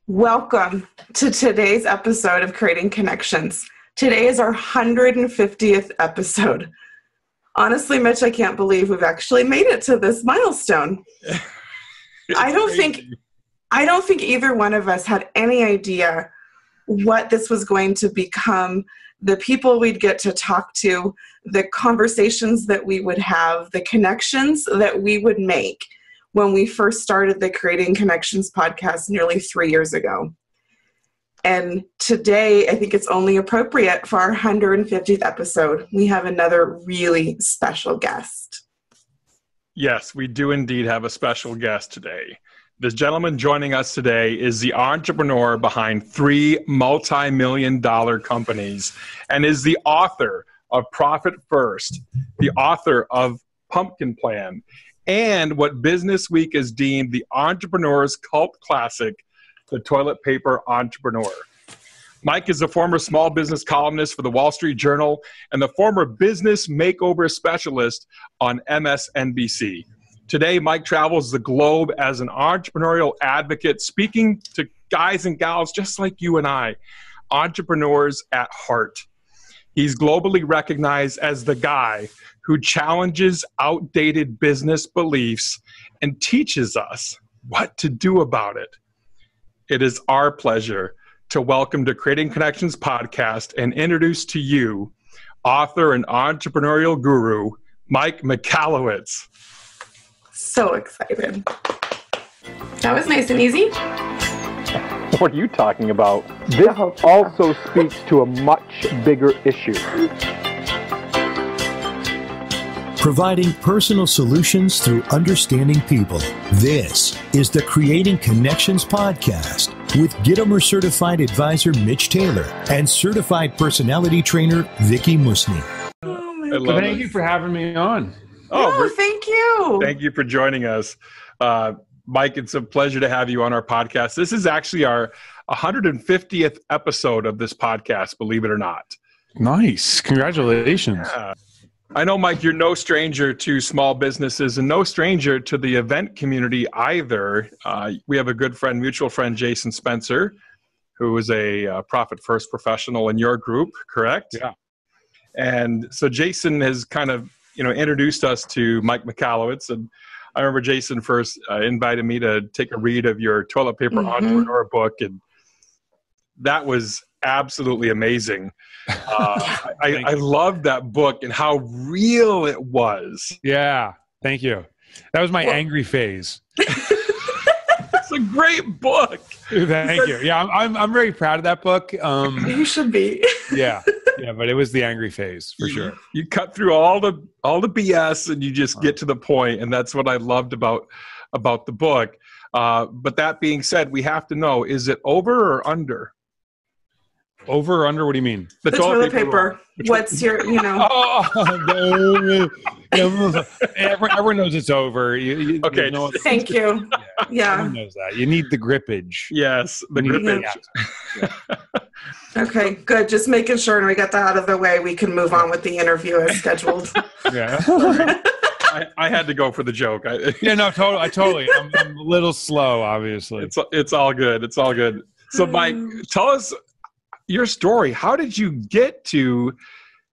Welcome to today's episode of Creating Connections. Today is our 150th episode. Honestly, Mitch, I can't believe we've actually made it to this milestone. I don't think either one of us had any idea what this was going to become, the people we'd get to talk to, the conversations that we would have, the connections that we would make when we first started the Creating Connections podcast nearly 3 years ago. And today, I think it's only appropriate for our 150th episode. We have another really special guest. Yes, we do indeed have a special guest today. This gentleman joining us today is the entrepreneur behind 3 multi-million-dollar companies and is the author of Profit First, the author of Pumpkin Plan, and what Business Week has deemed the entrepreneur's cult classic, The Toilet Paper Entrepreneur. Mike is a former small business columnist for the Wall Street Journal and the former business makeover specialist on MSNBC. Today, Mike travels the globe as an entrepreneurial advocate, speaking to guys and gals just like you and I, entrepreneurs at heart. He's globally recognized as the guy who challenges outdated business beliefs and teaches us what to do about it. It is our pleasure to welcome to Creating Connections podcast and introduce to you author and entrepreneurial guru, Mike Michalowicz. So excited. That was nice and easy. What are you talking about? This also speaks to a much bigger issue. Providing personal solutions through understanding people. This is the Creating Connections podcast with Gitomer Certified Advisor Mitch Taylor and Certified Personality Trainer Vickie Musni. Thank you for having me on. Thank you. Thank you for joining us. Mike, it's a pleasure to have you on our podcast. This is actually our 150th episode of this podcast, believe it or not. Nice. Congratulations. Yeah. I know, Mike, you're no stranger to small businesses and no stranger to the event community either. We have a good friend, mutual friend, Jason Spencer, who is a Profit First professional in your group, correct? Yeah. And so Jason has kind of, introduced us to Mike Michalowicz. And I remember Jason first invited me to take a read of your Toilet Paper Entrepreneur book. And that was absolutely amazing. I loved that book and how real it was. Yeah. Thank you. That was my angry phase. It's a great book. Thank you. Yeah. I'm very proud of that book. You should be. Yeah. Yeah. But it was the angry phase for sure. You cut through all the BS and you just get to the point. And that's what I loved about the book. But that being said, we have to know, is it over or under? Over or under? What do you mean? The toilet paper. What's your, Everyone knows it's over. Okay. Thank you. Yeah. Everyone knows that. You need the grippage. Yes. The grippage. Yeah. Okay, good. Just making sure and we got that out of the way. We can move on with the interview as scheduled. Yeah. I had to go for the joke. Totally. I'm a little slow, obviously. It's all good. It's all good. So, Mike, tell us your story. How did you get to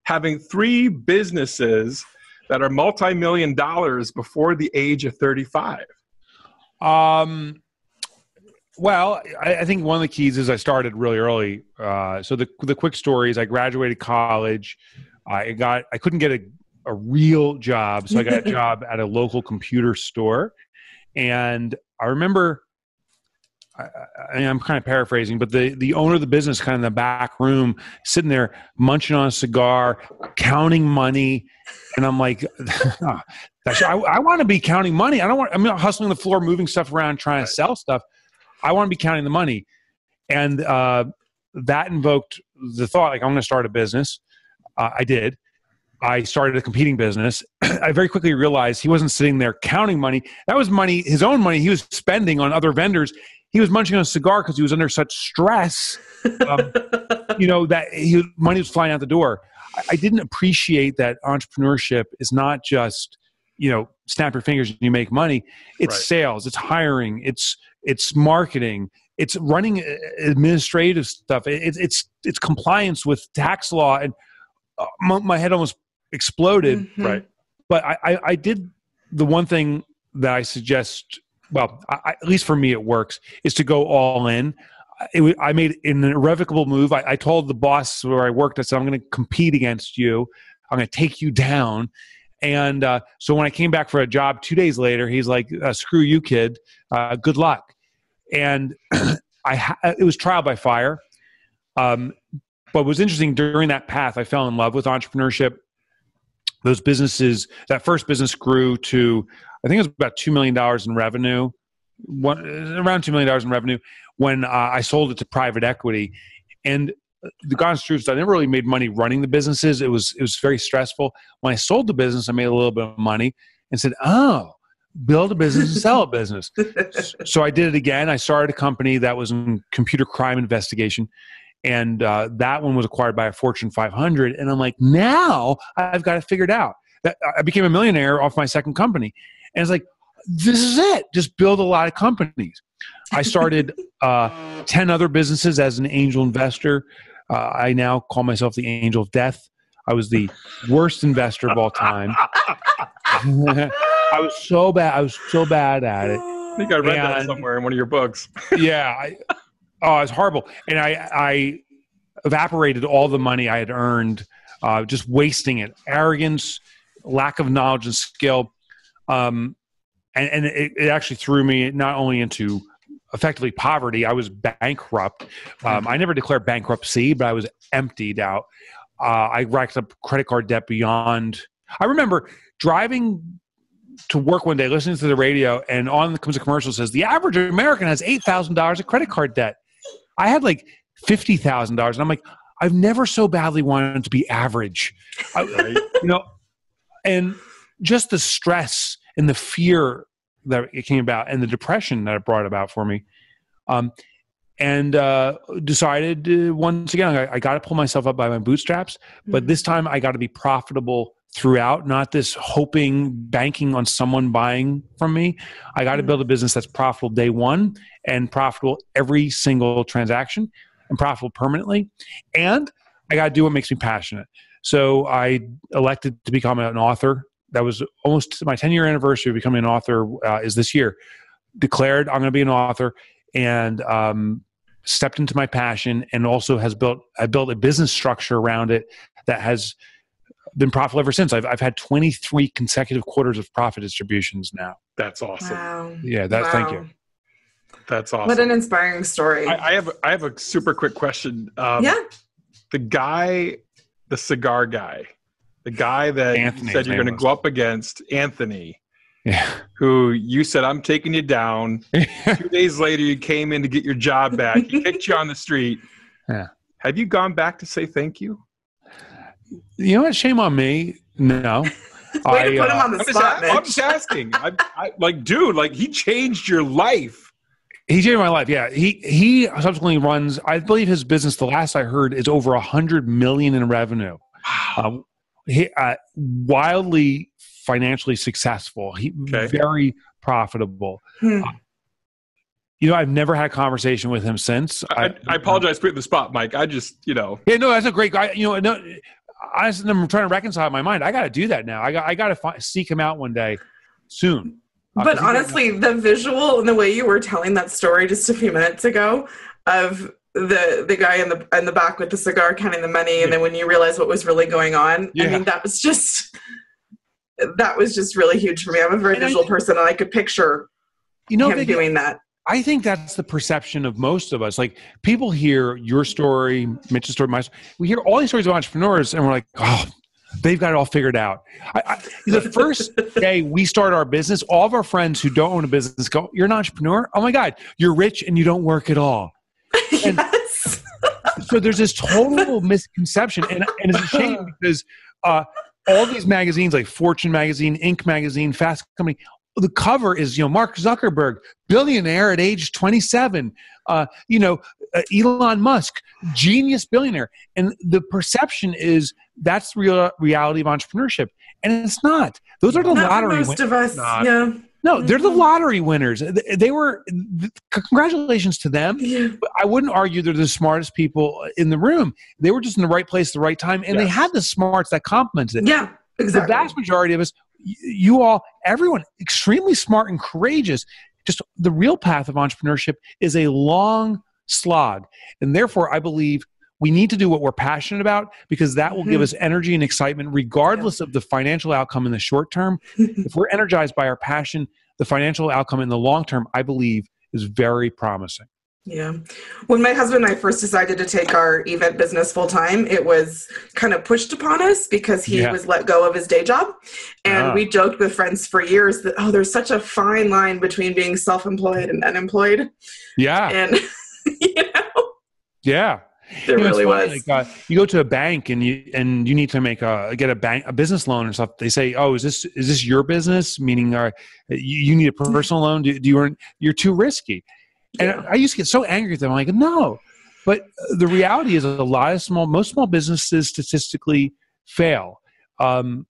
having 3 businesses that are multi-million dollars before the age of 35? Well, I think one of the keys is I started really early. So the quick story is I graduated college. I couldn't get a real job, so I got a job at a local computer store. And I remember, I'm kind of paraphrasing, but the owner of the business, kind of in the back room, sitting there munching on a cigar, counting money, and I'm like, I want to be counting money. I'm not hustling the floor, moving stuff around, trying to sell stuff. I want to be counting the money. And that invoked the thought, like, I'm going to start a business. I did. I started a competing business. I very quickly realized he wasn't sitting there counting money. That was money, his own money, he was spending on other vendors. He was munching on a cigar because he was under such stress, that money was flying out the door. I didn't appreciate that entrepreneurship is not just, snap your fingers and you make money. It's sales, it's hiring, it's marketing, it's running administrative stuff. It's compliance with tax law, and my head almost exploded. Mm-hmm. Right. But I did the one thing that I suggest. Well, at least for me, it works, is to go all in. I made an irrevocable move. I told the boss where I worked, I said, I'm going to compete against you. I'm going to take you down. And so when I came back for a job 2 days later, he's like, screw you, kid. Good luck. And it was trial by fire. But what was interesting, during that path, I fell in love with entrepreneurship. Those businesses, that first business grew to, I think it was about $2 million in revenue, around $2 million in revenue, when I sold it to private equity. And the honest truth is I never really made money running the businesses. It was very stressful. When I sold the business, I made a little bit of money and said, oh, build a business and sell a business. So I did it again. I started a company that was in computer crime investigation. And that one was acquired by a Fortune 500. And I'm like, now I've got it figured out. I became a millionaire off my second company. And it's like, this is it. Just build a lot of companies. I started 10 other businesses as an angel investor. I now call myself the angel of death. I was the worst investor of all time. I was so bad. I was so bad at it. I think I read that somewhere in one of your books. Yeah. Oh, it was horrible. And I evaporated all the money I had earned, just wasting it. Arrogance, lack of knowledge and skill. And it actually threw me not only into effectively poverty, I was bankrupt. I never declared bankruptcy, but I was emptied out. I racked up credit card debt beyond. I remember driving to work one day, listening to the radio, and on comes a commercial that says, the average American has $8,000 of credit card debt. I had like $50,000, and I'm like, I've never so badly wanted to be average. And just the stress and the fear that it came about and the depression that it brought about for me. And decided once again, I got to pull myself up by my bootstraps, but this time I got to be profitable throughout, not this hoping, banking on someone buying from me. I got to build a business that's profitable day one and profitable every single transaction and profitable permanently. And I got to do what makes me passionate. So I elected to become an author. That was almost my 10-year anniversary of becoming an author is this year. Declared I'm going to be an author, and stepped into my passion, and also I built a business structure around it that has been profitable ever since. I've had 23 consecutive quarters of profit distributions now. That's awesome. Wow. Yeah, thank you. That's awesome. What an inspiring story. I have a super quick question. The cigar guy, the guy that Anthony, you said you're going to go up against, Anthony, who you said, I'm taking you down. 2 days later, you came in to get your job back. He kicked you on the street. Yeah. Have you gone back to say thank you? You know what? Shame on me. No. Way to put him on the spot, Mitch. I'm just asking. Dude, he changed your life. He changed my life. Yeah. He subsequently runs, I believe his business, the last I heard, is over $100 million in revenue. Wow. Wildly financially successful. Very profitable. I've never had a conversation with him since. I apologize for putting the spot, Mike. I just, Yeah, no, that's a great guy. I'm trying to reconcile in my mind. I got to do that now. I got to seek him out one day soon. But honestly, the visual and the way you were telling that story just a few minutes ago of the guy in the back with the cigar counting the money, and then when you realize what was really going on, I mean, that was just really huge for me. I'm a very visual person, and I could picture him doing that. I think that's the perception of most of us. Like, people hear your story, Mitch's story, my story. We hear all these stories of entrepreneurs, and we're like, oh, they've got it all figured out. The first day we start our business, all of our friends who don't own a business go, you're an entrepreneur? Oh my God, you're rich and you don't work at all. And Yes. So there's this total misconception. And it's a shame because all these magazines like Fortune magazine, Inc. magazine, Fast Company, the cover is, Mark Zuckerberg, billionaire at age 27, Elon Musk, genius billionaire. And the perception is that's the real reality of entrepreneurship. And it's not. Those are the lottery winners. Most of us, yeah. No, they're the lottery winners. They were, congratulations to them. Yeah. But I wouldn't argue they're the smartest people in the room. They were just in the right place at the right time, and they had the smarts that complemented it. Yeah, exactly. The vast majority of us, you all, everyone, extremely smart and courageous. Just the real path of entrepreneurship is a long slog. And therefore, I believe we need to do what we're passionate about, because that will give us energy and excitement regardless of the financial outcome in the short term. If we're energized by our passion, the financial outcome in the long term, I believe, is very promising. Yeah. When my husband and I first decided to take our event business full time, it was kind of pushed upon us because he was let go of his day job. And we joked with friends for years that, there's such a fine line between being self-employed and unemployed. Yeah. And, Yeah. There really was. Like, you go to a bank and you need to get a business loan or stuff. They say, "Oh, is this your business?" Meaning, you need a personal loan. You're too risky. And I used to get so angry at them. I'm like, no. But the reality is, most small businesses statistically fail. So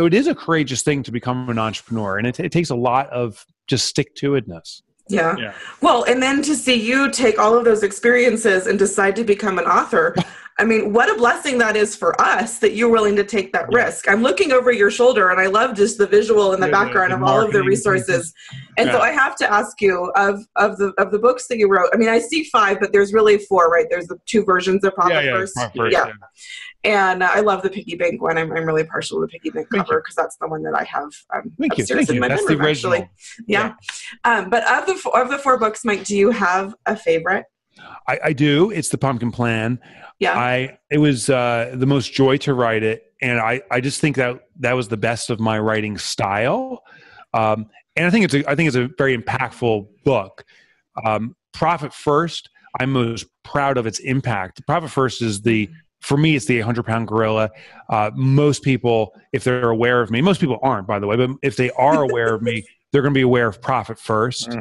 it is a courageous thing to become an entrepreneur, and it takes a lot of just stick-to-itness. Yeah. Well, and then to see you take all of those experiences and decide to become an author, I mean, what a blessing that is for us that you're willing to take that risk. I'm looking over your shoulder and I love just the visual in the background of all of the resources. And so I have to ask you of the books that you wrote. I mean, I see 5, but there's really 4, right? There's the 2 versions of Profit First. And I love the piggy bank one. I'm really partial to the piggy bank cover because that's the one that I have upstairs in my bedroom, actually. Yeah. But of the 4 books, Mike, do you have a favorite? I do. It's The Pumpkin Plan. Yeah. It was the most joy to write it. And I just think that was the best of my writing style. And I think it's a very impactful book. Profit First, I'm most proud of its impact. Profit First is for me, it's the 800-pound gorilla. Most people, if they're aware of me, most people aren't, by the way, but if they are aware of me, they're going to be aware of Profit First.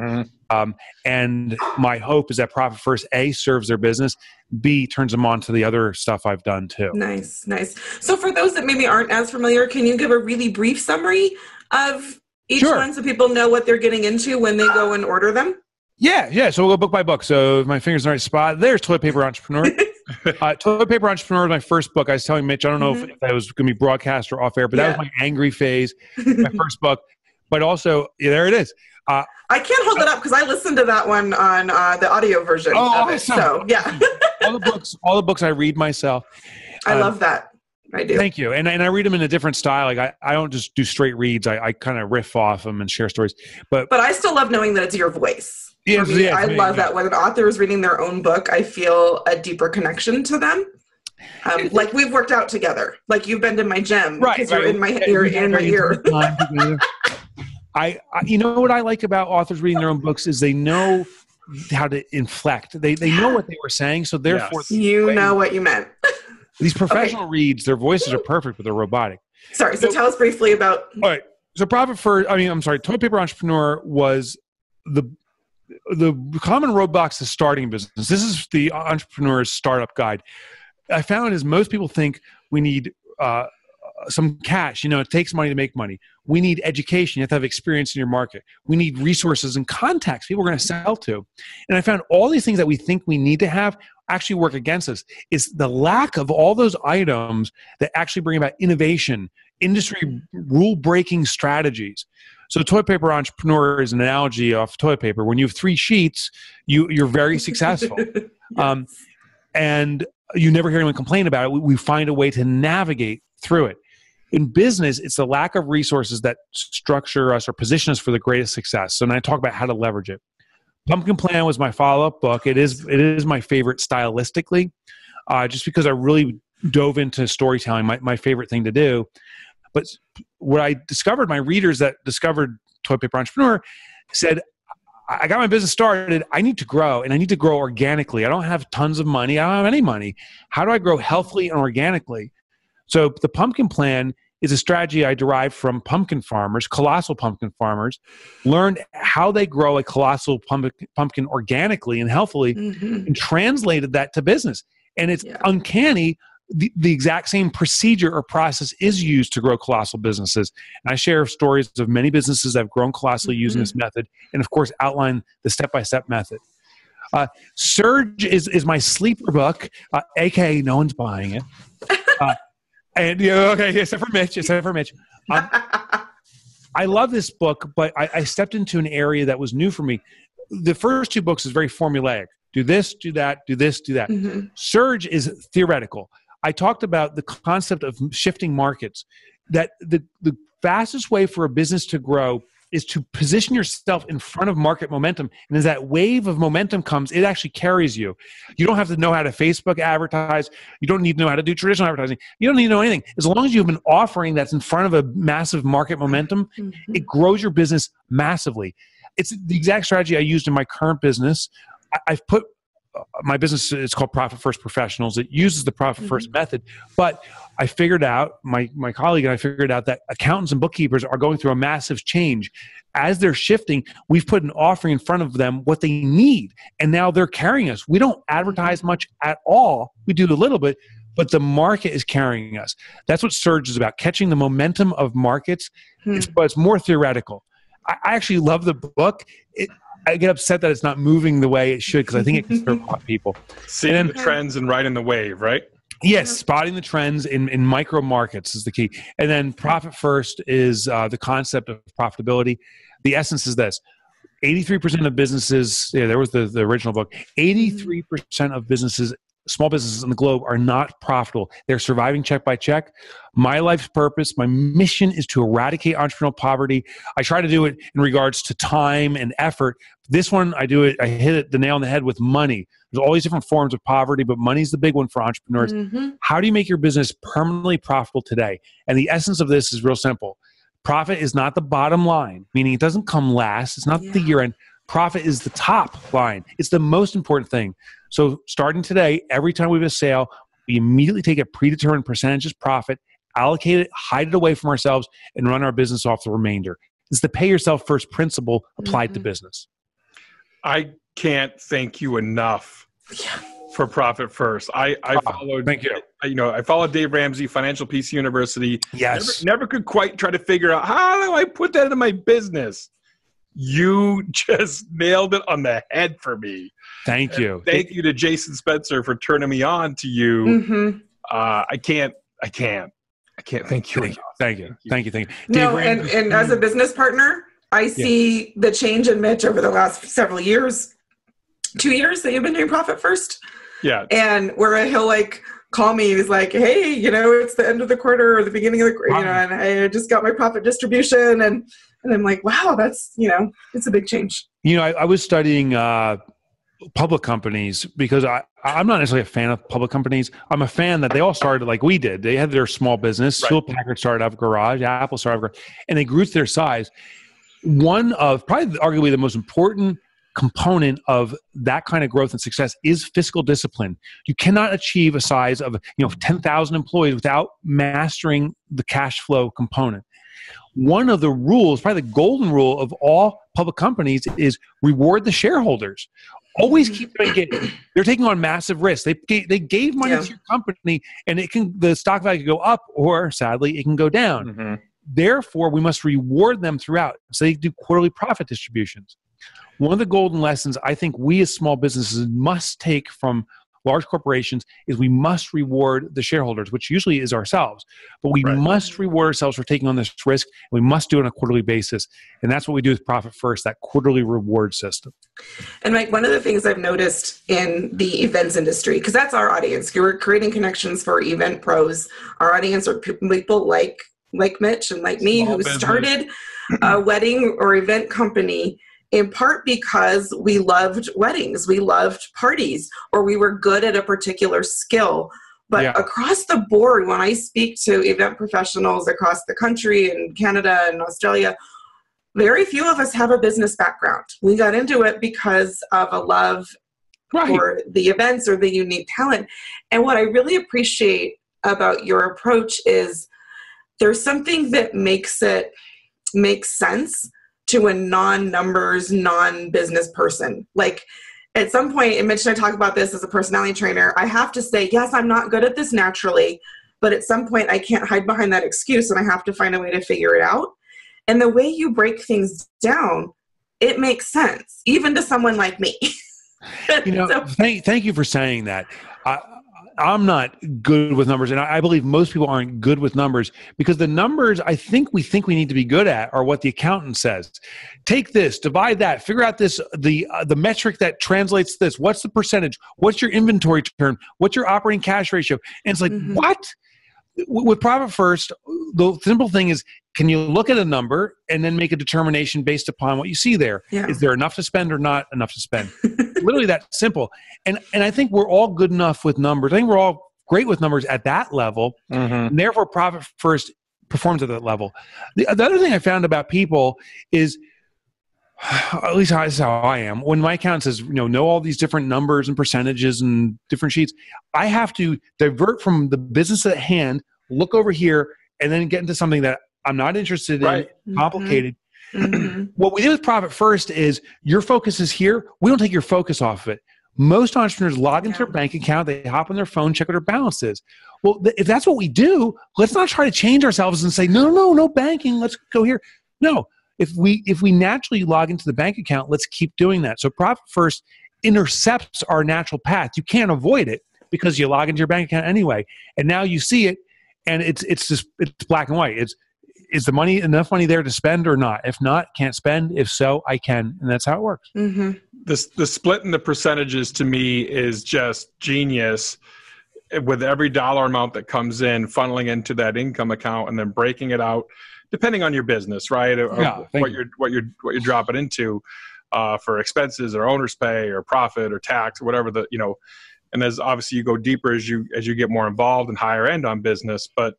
And my hope is that Profit First, A, serves their business, B, turns them on to the other stuff I've done too. Nice. So for those that maybe aren't as familiar, can you give a really brief summary of each one so people know what they're getting into when they go and order them? Yeah. So we'll go book by book. So if my finger's in the right spot, there's Toilet Paper Entrepreneur. Toilet Paper Entrepreneur was my first book. I was telling Mitch, I don't know if that was going to be broadcast or off air, but that was my angry phase, my first book. But also, there it is. I can't hold it up because I listened to that one on the audio version of it. So, yeah. all the books I read myself. I love that. I do. Thank you. And I read them in a different style. Like I don't just do straight reads. I kind of riff off them and share stories. But I still love knowing that it's your voice. I love that when an author is reading their own book, I feel a deeper connection to them. Like we've worked out together. Like you've been to my gym because you're in my ear. You know what I like about authors reading their own books is they know how to inflect. They know what they were saying, so therefore you know what you meant. These professional reads, their voices are perfect, but they're robotic. Sorry. So tell us briefly about. All right. So Toilet Paper Entrepreneur was the common roadblocks to starting business. This is the entrepreneur's startup guide. I found is most people think we need some cash. It takes money to make money. We need education. You have to have experience in your market. We need resources and contacts, people we're going to sell to. And I found all these things that we think we need to have actually work against us. It's the lack of all those items that actually bring about innovation, industry rule-breaking strategies. So Toilet Paper Entrepreneur is an analogy of toilet paper. When you have 3 sheets, you're very successful. And you never hear anyone complain about it. We find a way to navigate through it. In business, it's the lack of resources that structure us or position us for the greatest success. So then I talk about how to leverage it. Pumpkin Plan was my follow-up book. It is my favorite stylistically, just because I really dove into storytelling, my favorite thing to do. But what I discovered, my readers that discovered Toilet Paper Entrepreneur said, I got my business started. I need to grow, and I need to grow organically. I don't have tons of money. I don't have any money. How do I grow healthily and organically? So the Pumpkin Plan is a strategy I derived from pumpkin farmers, colossal pumpkin farmers, learned how they grow a colossal pumpkin organically and healthily, and translated that to business. And it's uncanny the exact same procedure or process is used to grow colossal businesses. And I share stories of many businesses that have grown colossally using this method, and of course outline the step-by-step method. Surge is my sleeper book, aka no one's buying it. And okay, except for Mitch. I love this book, but I stepped into an area that was new for me. The first two books is very formulaic. Do this, do that, do this, do that. Surge is theoretical. I talked about the concept of shifting markets, that the fastest way for a business to grow is to position yourself in front of market momentum. And as that wave of momentum comes, it actually carries you. You don't have to know how to Facebook advertise. You don't need to know how to do traditional advertising. You don't need to know anything. As long as you have an offering that's in front of a massive market momentum, it grows your business massively. It's the exact strategy I used in my current business. I've put my business, it's called Profit First Professionals. It uses the Profit First method, but I figured out, my colleague and I figured out that accountants and bookkeepers are going through a massive change. As they're shifting, we've put an offering in front of them, what they need, and now they're carrying us. We don't advertise much at all. We do a little bit, but the market is carrying us. That's what Surge is about, catching the momentum of markets, but it's more theoretical. I actually love the book. I get upset that it's not moving the way it should, because I think it can serve a lot of people. Seeing the trends and riding the wave, right? Yes, spotting the trends in micro markets is the key. And then Profit First is the concept of profitability. The essence is this. 83% of businesses, there was the original book, 83% of businesses, small businesses in the globe, are not profitable. They're surviving check by check. My life's purpose, my mission is to eradicate entrepreneurial poverty. I try to do it in regards to time and effort. This one, I hit the nail on the head with money. There's all these different forms of poverty, but money's the big one for entrepreneurs. How do you make your business permanently profitable today? And the essence of this is real simple. Profit is not the bottom line, meaning it doesn't come last. It's not the year end. Profit is the top line. It's the most important thing. So starting today, every time we have a sale, we immediately take a predetermined percentage as profit, allocate it, hide it away from ourselves, and run our business off the remainder. It's the pay yourself first principle applied to business. I can't thank you enough for Profit First. I followed. Thank you. I followed Dave Ramsey, Financial Peace University. Yes. Never could quite try to figure out, how do I put that into my business? You just nailed it on the head for me. Thank you. Thank you to Jason Spencer for turning me on to you. I can't thank you enough. Thank you. No, and as a business partner, I see the change in Mitch over the last several years. 2 years that you've been doing Profit First. Yeah. And where he'll call me, he's like, hey, it's the end of the quarter or the beginning of the quarter, and I just got my profit distribution, and I'm like, wow, that's, it's a big change. I was studying public companies because I'm not necessarily a fan of public companies. I'm a fan that they all started like we did. They had their small business. Right. Hewlett Packard started out of a garage. Apple started out of a garage, and they grew to their size. One of probably arguably the most important component of that kind of growth and success is fiscal discipline. You cannot achieve a size of 10,000 employees without mastering the cash flow component. One of the rules, probably the golden rule of all public companies, is reward the shareholders. Always keep them engaged. They're taking on massive risks. They gave money to your company, and the stock value can go up, or sadly, it can go down. Therefore, we must reward them throughout. So they do quarterly profit distributions. One of the golden lessons I think we as small businesses must take from large corporations is we must reward the shareholders, which usually is ourselves. But we must reward ourselves for taking on this risk, and we must do it on a quarterly basis. And that's what we do with Profit First, that quarterly reward system. And Mike, one of the things I've noticed in the events industry, because that's our audience, you're creating connections for event pros. Our audience are people like Mitch and like me, who started a wedding or event company in part because we loved weddings, we loved parties, or we were good at a particular skill. But across the board, when I speak to event professionals across the country and Canada and Australia, very few of us have a business background. We got into it because of a love for the events or the unique talent. And what I really appreciate about your approach is there's something that makes sense to a non-numbers, non-business person. at some point, and Mitch and I talk about this as a personality trainer, I have to say, yes, I'm not good at this naturally, but at some point I can't hide behind that excuse and I have to find a way to figure it out. And the way you break things down, it makes sense, even to someone like me. Thank you for saying that. I'm not good with numbers, and I believe most people aren't good with numbers because the numbers we think we need to be good at are what the accountant says. Take this, divide that, figure out this, the metric that translates this. What's the percentage? What's your inventory turn? What's your operating cash ratio? And it's like, what? With Profit First, the simple thing is, can you look at a number and then make a determination based upon what you see there? Yeah. Is there enough to spend or not enough to spend? Literally that simple. And I think we're all good enough with numbers. I think we're all great with numbers at that level. And therefore, Profit First performs at that level. The other thing I found about people is, at least this is how I am. When my accountant says, know all these different numbers and percentages and different sheets, I have to divert from the business at hand, look over here, and then get into something that I'm not interested in, complicated. What we do with Profit First is your focus is here. We don't take your focus off of it. Most entrepreneurs log into their bank account, they hop on their phone, check what their balance is. Well, if that's what we do, let's not try to change ourselves and say, no banking, let's go here. No. If we naturally log into the bank account, let's keep doing that. So Profit First intercepts our natural path. You can't avoid it because you log into your bank account anyway. And now you see it, and it's black and white. Is the money enough money there to spend or not? If not, can't spend. If so, I can, and that's how it works. The split in the percentages to me is just genius. With every dollar amount that comes in, funneling into that income account, and then breaking it out. Depending on your business, right? Or what you're dropping into for expenses or owner's pay or profit or tax or whatever and as obviously you go deeper as you get more involved and higher end on business. But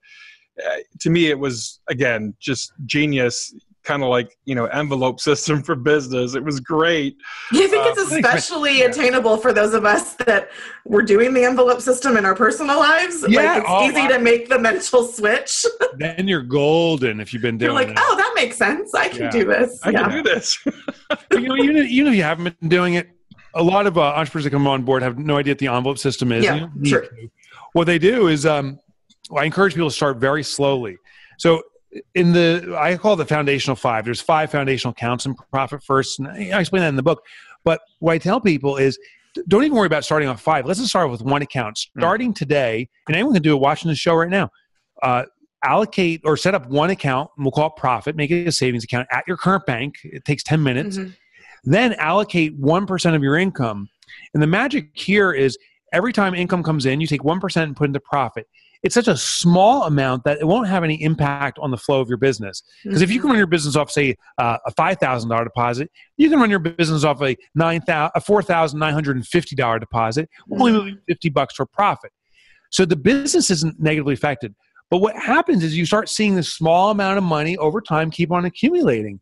to me, it was again just genius, kind of like envelope system for business. It was great. Yeah, I think it's especially attainable for those of us that were doing the envelope system in our personal lives. Yeah, it's easy to make the mental switch. Then you're golden if you've been doing it. You're like, oh, that makes sense. I can do this. I can do this. Even if you haven't been doing it, a lot of entrepreneurs that come on board have no idea what the envelope system is. Yeah, sure. What they do is I encourage people to start very slowly. So I call it the foundational 5. There's 5 foundational accounts in Profit First, and I explain that in the book. But what I tell people is, don't even worry about starting off 5. Let's just start with 1 account. Starting today, and anyone can do it watching the show right now, allocate or set up 1 account, and we'll call it Profit, make it a savings account at your current bank. It takes 10 minutes. Then allocate 1% of your income. And the magic here is every time income comes in, you take 1% and put into profit. It's such a small amount that it won't have any impact on the flow of your business. Because if you can run your business off, say, a $5,000 deposit, you can run your business off a $4,950 deposit, only moving $50 for profit. So the business isn't negatively affected. But what happens is you start seeing this small amount of money over time keep on accumulating.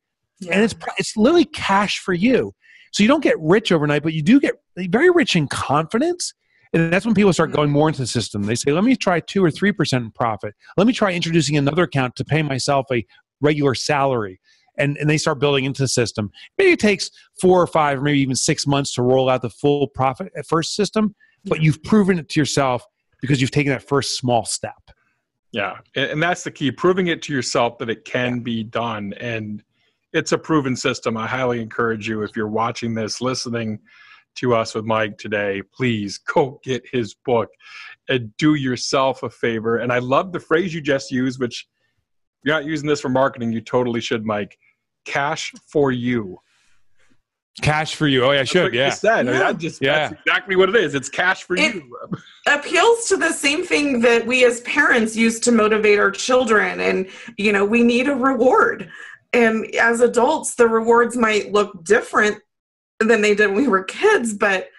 And it's literally cash for you. So you don't get rich overnight, but you do get very rich in confidence. And that's when people start going more into the system. They say, let me try 2 or 3% in profit. Let me try introducing another account to pay myself a regular salary. And they start building into the system. Maybe it takes 4 or 5 or maybe even 6 months to roll out the full Profit at First system, but you've proven it to yourself because you've taken that first small step. Yeah, and that's the key, proving it to yourself that it can be done. And it's a proven system. I highly encourage you, if you're watching this, listening to us with Mike today, please go get his book and do yourself a favor. And I love the phrase you just used, which you're not using this for marketing. You totally should, Mike. Cash for you. Cash for you. Oh, yeah, I should. Yeah. Said. I mean, that's exactly what it is. It's cash for you. Appeals to the same thing that we as parents use to motivate our children. And, we need a reward. And as adults, the rewards might look different than they did when we were kids, but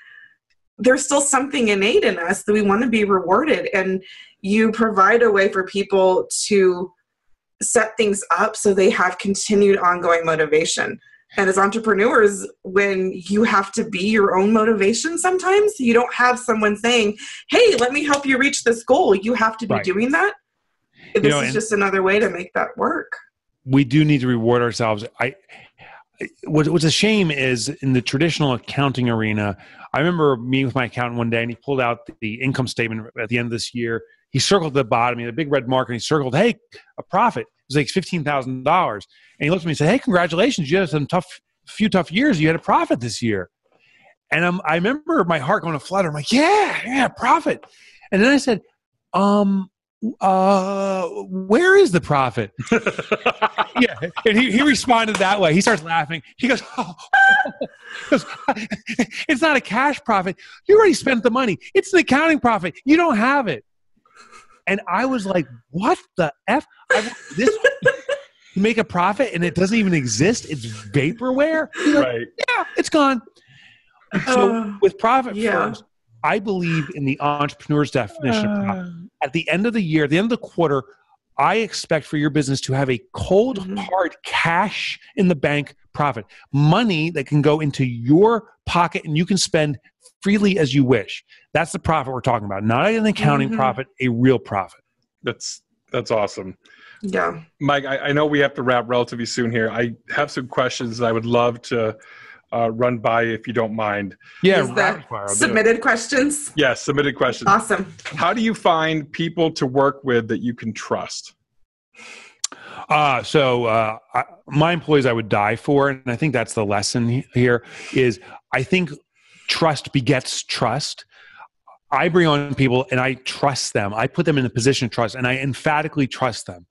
there's still something innate in us that we want to be rewarded. And you provide a way for people to set things up so they have continued ongoing motivation. And as entrepreneurs, when you have to be your own motivation sometimes, you don't have someone saying, hey, let me help you reach this goal. You have to be doing that. This is just another way to make that work. We do need to reward ourselves. what's a shame is in the traditional accounting arena, I remember meeting with my accountant one day and he pulled out the income statement at the end of this year. He circled the bottom, he had a big red marker, and he circled, hey, a profit. It was like $15,000. And he looked at me and said, hey, congratulations, you had some few tough years. You had a profit this year. And I remember my heart going to flutter. I'm like, yeah, profit. And then I said, where is the profit? Yeah. And he responded that way. He starts laughing. He goes, it's not a cash profit. You already spent the money. It's an accounting profit. You don't have it. And I was like, what the F? You make a profit and it doesn't even exist. It's vaporware. Like, right. Yeah, it's gone. So with profit firms, I believe in the entrepreneur's definition of profit. At the end of the year, at the end of the quarter, I expect for your business to have a cold, hard cash in the bank profit. Money that can go into your pocket and you can spend freely as you wish. That's the profit we're talking about. Not an accounting profit, a real profit. That's awesome. Yeah. Mike, I know we have to wrap relatively soon here. I have some questions that I would love to run by if you don't mind. Yeah. Is that submitted questions? Yes, submitted questions. Awesome. How do you find people to work with that you can trust? My employees I would die for, and I think that's the lesson here, is I think trust begets trust. I bring on people and I trust them. I put them in a position of trust and I emphatically trust them.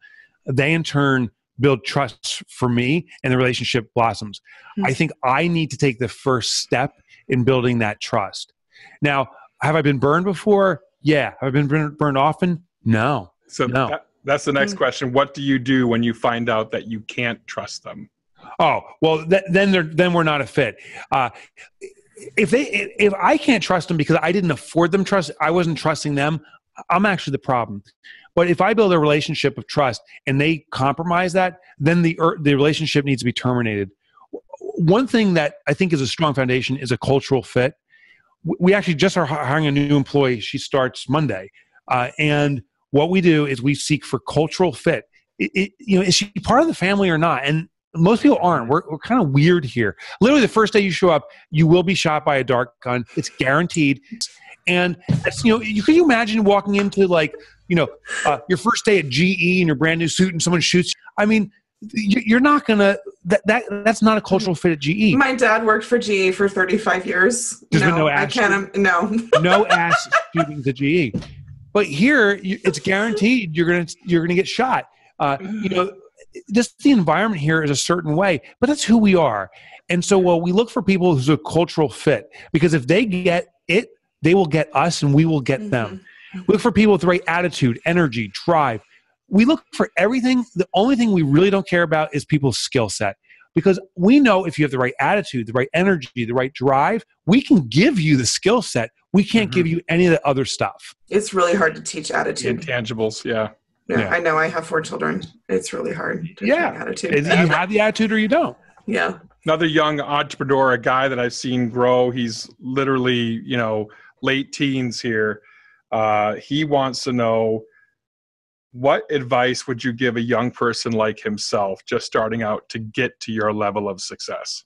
They in turn build trust for me and the relationship blossoms. I think I need to take the first step in building that trust. Now, have I been burned before? Yeah. Have I been burned often? No. So no. That's the next question. What do you do when you find out that you can't trust them? Oh, well, then we're not a fit. If I can't trust them because I didn't afford them trust, I wasn't trusting them, I'm actually the problem. But if I build a relationship of trust and they compromise that, then the relationship needs to be terminated. One thing that I think is a strong foundation is a cultural fit. We actually just are hiring a new employee. She starts Monday. And what we do is we seek for cultural fit. Is she part of the family or not? And most people aren't. We're kind of weird here. Literally, the first day you show up, you will be shot by a dart gun. It's guaranteed. And can you imagine walking into your first day at GE in your brand new suit and someone shoots you? I mean, you're not gonna. That's not a cultural fit at GE. My dad worked for GE for 35 years. No ass shootings at GE. But here, it's guaranteed you're gonna get shot. Just the environment here is a certain way, but that's who we are. And so, we look for people who's a cultural fit, because if they get it, they will get us and we will get them. We look for people with the right attitude, energy, drive. We look for everything. The only thing we really don't care about is people's skill set, because we know if you have the right attitude, the right energy, the right drive, we can give you the skill set. We can't give you any of the other stuff. It's really hard to teach attitude. Intangibles, yeah. Yeah, I know. I have 4 children. It's really hard to teach attitude. You have the attitude or you don't. Yeah. Another young entrepreneur, a guy that I've seen grow. He's literally, late teens here. He wants to know, what advice would you give a young person like himself just starting out to get to your level of success?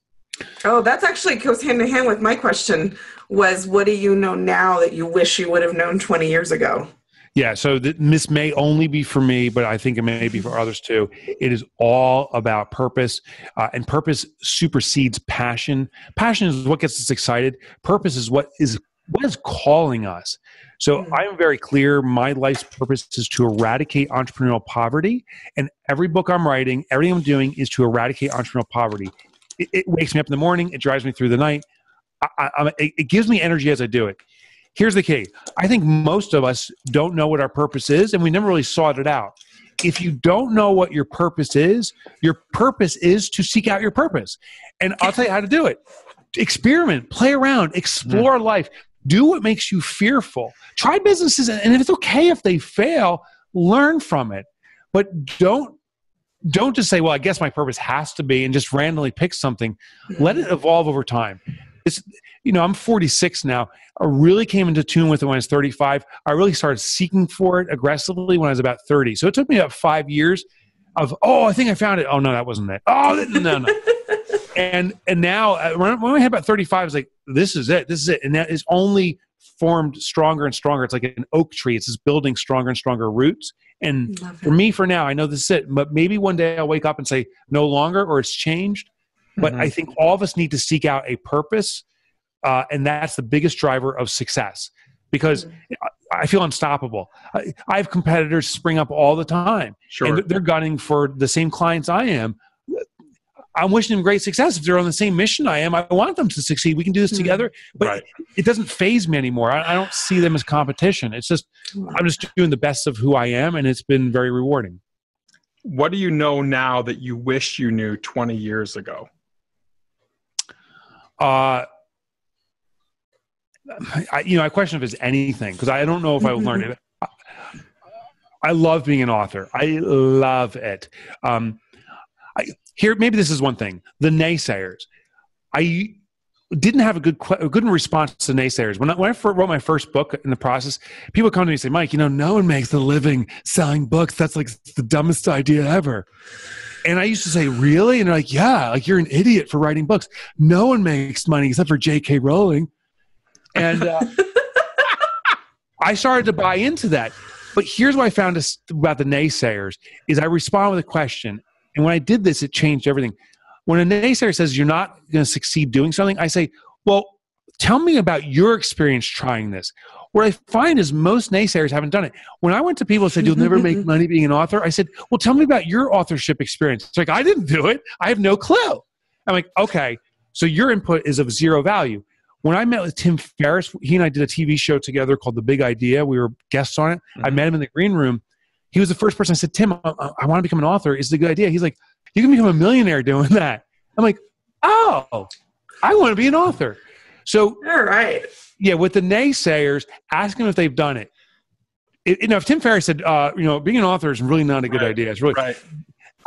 Oh, that's actually goes hand in hand with my question, was what do you know now that you wish you would have known 20 years ago? Yeah, so this may only be for me, but I think it may be for others too. It is all about purpose, and purpose supersedes passion. Passion is what gets us excited. Purpose is what is calling us. So I'm very clear. My life's purpose is to eradicate entrepreneurial poverty, and every book I'm writing, everything I'm doing is to eradicate entrepreneurial poverty. It wakes me up in the morning. It drives me through the night. It gives me energy as I do it. Here's the key. I think most of us don't know what our purpose is, and we never really sought it out. If you don't know what your purpose is to seek out your purpose. And I'll tell you how to do it. Experiment, play around, explore life. Do what makes you fearful. Try businesses, and if it's okay if they fail, learn from it. But don't just say, well, I guess my purpose has to be, and just randomly pick something. Let it evolve over time. I'm 46 now. I really came into tune with it when I was 35. I really started seeking for it aggressively when I was about 30. So it took me about 5 years of, I think I found it. Oh, no, that wasn't it. Oh, no. And now when I hit about 35, I was like, this is it. And that is only formed stronger and stronger. It's like an oak tree. It's just building stronger and stronger roots. And for me, for now, I know this is it. But maybe one day I'll wake up and say no longer, or it's changed. But I think all of us need to seek out a purpose. And that's the biggest driver of success, because I feel unstoppable. I have competitors spring up all the time. And they're gunning for the same clients I am. I'm wishing them great success. If they're on the same mission I am, I want them to succeed. We can do this together. But it doesn't faze me anymore. I don't see them as competition. It's just, I'm just doing the best of who I am, and it's been very rewarding. What do you know now that you wish you knew 20 years ago? I question if it's anything, because I don't know if I learned it. I love being an author. I love it. Here, maybe this is one thing. The naysayers. I didn't have a good response to naysayers. When I wrote my first book in the process, people come to me and say, Mike, no one makes a living selling books. That's like the dumbest idea ever. And I used to say, really? And they're like, yeah, like you're an idiot for writing books. No one makes money except for J.K. Rowling. And I started to buy into that. But here's what I found about the naysayers is I respond with a question. And when I did this, it changed everything. When a naysayer says you're not going to succeed doing something, I say, well, tell me about your experience trying this. What I find is most naysayers haven't done it. When I went to people and said, you'll never make money being an author, I said, well, tell me about your authorship experience. It's like, I didn't do it. I have no clue. I'm like, okay, so your input is of zero value. When I met with Tim Ferriss, he and I did a TV show together called The Big Idea. We were guests on it. I met him in the green room. He was the first person. I said, Tim, I want to become an author. Is it a good idea? He's like, you can become a millionaire doing that. I'm like, oh, I want to be an author. So, all right. Yeah, with the naysayers, ask them if they've done it. If Tim Ferriss said, being an author is really not a good idea. It's really,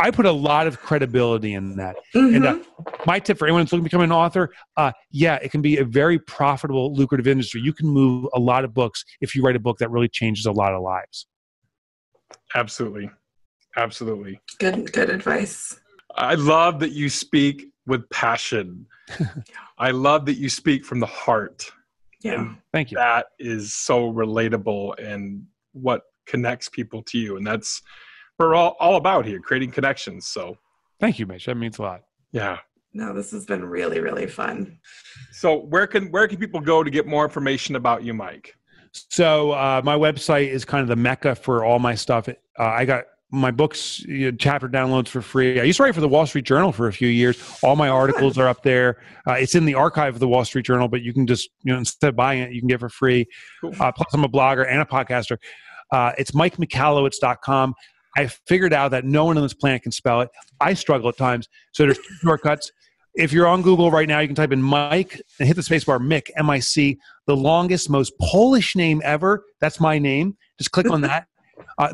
I put a lot of credibility in that. And my tip for anyone who's looking to become an author, it can be a very profitable, lucrative industry. You can move a lot of books if you write a book that really changes a lot of lives. Absolutely. Absolutely. Good advice. I love that you speak with passion. I love that you speak from the heart. Yeah. And thank you. That is so relatable and what connects people to you. And that's what we're all about here, creating connections. So thank you, Mitch. That means a lot. Yeah. No, this has been really, really fun. So where can people go to get more information about you, Mike? So my website is kind of the mecca for all my stuff. I got my books, chapter downloads for free. I used to write for the Wall Street Journal for a few years. All my articles are up there. It's in the archive of the Wall Street Journal, but you can just, instead of buying it, you can get it for free. Cool. Plus, I'm a blogger and a podcaster. It's MikeMichalowicz.com. I figured out that no one on this planet can spell it. I struggle at times. So there's two shortcuts. If you're on Google right now, you can type in Mike and hit the spacebar, Mick, M-I-C, the longest, most Polish name ever. That's my name. Just click on that.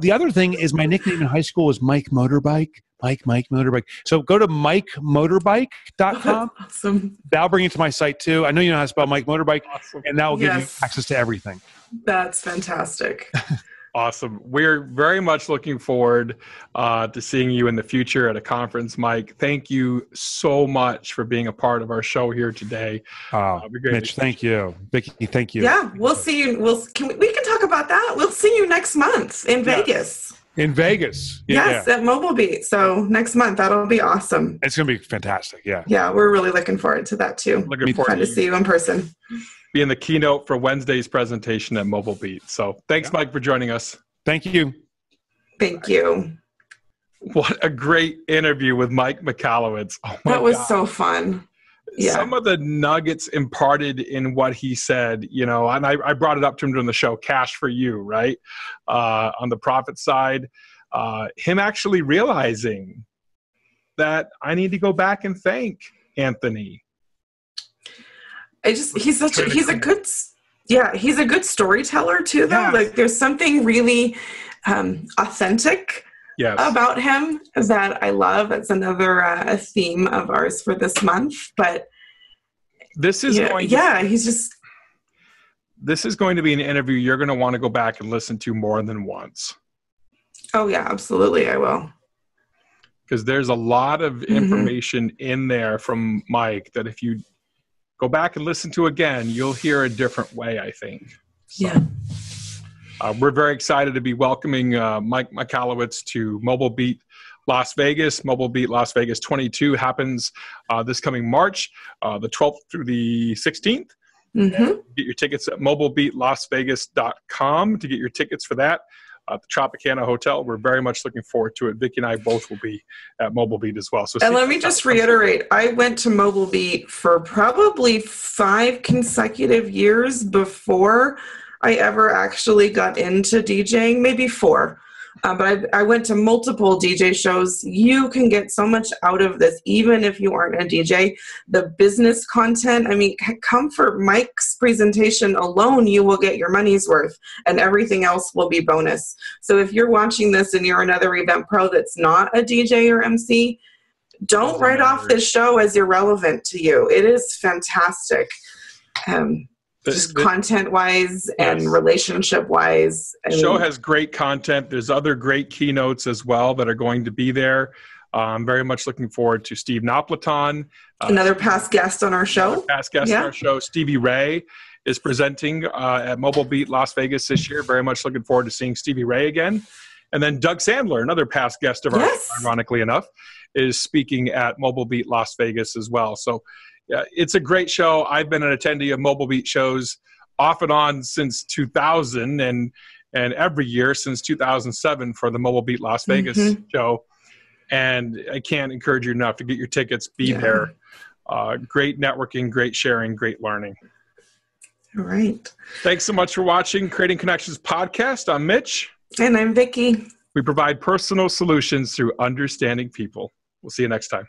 The other thing is my nickname in high school was Mike Motorbike. Mike Motorbike. So go to MikeMotorbike.com. Awesome. That'll bring you to my site too. I know you know how to spell Mike Motorbike, and that will give you access to everything. That's fantastic. Awesome. We're very much looking forward to seeing you in the future at a conference, Mike. Thank you so much for being a part of our show here today. Mitch, thank you. Vickie, thank you. Yeah, we'll see you. We can talk about that. We'll see you next month in Vegas. In Vegas. Yes, at Mobile Beat. So next month, that'll be awesome. It's going to be fantastic. Yeah. Yeah, we're really looking forward to that too. Looking forward to see you in person. Be in the keynote for Wednesday's presentation at Mobile Beat. So thanks, Mike, for joining us. Thank you. Thank you. What a great interview with Mike Michalowicz. Oh that was so fun. Yeah. Some of the nuggets imparted in what he said, and I brought it up to him during the show, cash for you, right? On the profit side, him actually realizing that I need to go back and thank Anthony. He's a good storyteller too, though. Yeah. Like there's something really authentic about him that I love. It's another a theme of ours for this month. But this is this is going to be an interview you're going to want to go back and listen to more than once. Oh yeah, absolutely, I will. because there's a lot of information in there from Mike that if you go back and listen to again, you'll hear a different way, I think. So, yeah. We're very excited to be welcoming Mike Michalowicz to Mobile Beat Las Vegas. Mobile Beat Las Vegas 22 happens this coming March, the 12th through the 16th. Get your tickets at mobilebeatlasvegas.com to get your tickets for that. The Tropicana Hotel. We're very much looking forward to it. Vickie and I both will be at Mobile Beat as well. So, and let me just reiterate, I went to Mobile Beat for probably 5 consecutive years before I ever actually got into DJing, maybe 4. But I went to multiple DJ shows. You can get so much out of this, even if you aren't a DJ. The business content, I mean, come for Mike's presentation alone, you will get your money's worth, and everything else will be bonus. So if you're watching this and you're another event pro that's not a DJ or MC, don't write off this show as irrelevant to you. It is fantastic. Just content-wise and relationship-wise. The show has great content. There's other great keynotes as well that are going to be there. I'm very much looking forward to Steve Napolitan. Another past guest on our show. On our show. Stevie Ray is presenting at Mobile Beat Las Vegas this year. Very much looking forward to seeing Stevie Ray again. And then Doug Sandler, another past guest of ours, ironically enough, is speaking at Mobile Beat Las Vegas as well. So, yeah, it's a great show. I've been an attendee of Mobile Beat shows off and on since 2000 and every year since 2007 for the Mobile Beat Las Vegas show. And I can't encourage you enough to get your tickets, be there. Great networking, great sharing, great learning. All right. Thanks so much for watching Creating Connections podcast. I'm Mitch. And I'm Vickie. We provide personal solutions through understanding people. We'll see you next time.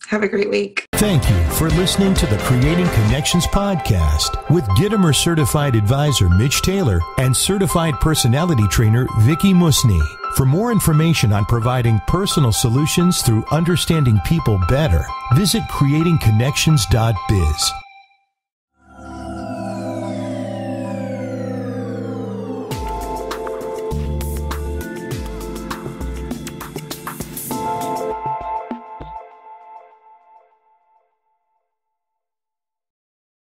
Have a great week. Thank you for listening to the Creating Connections podcast with Gittimer Certified Advisor Mitch Taylor and Certified Personality Trainer Vickie Musni. For more information on providing personal solutions through understanding people better, visit creatingconnections.biz.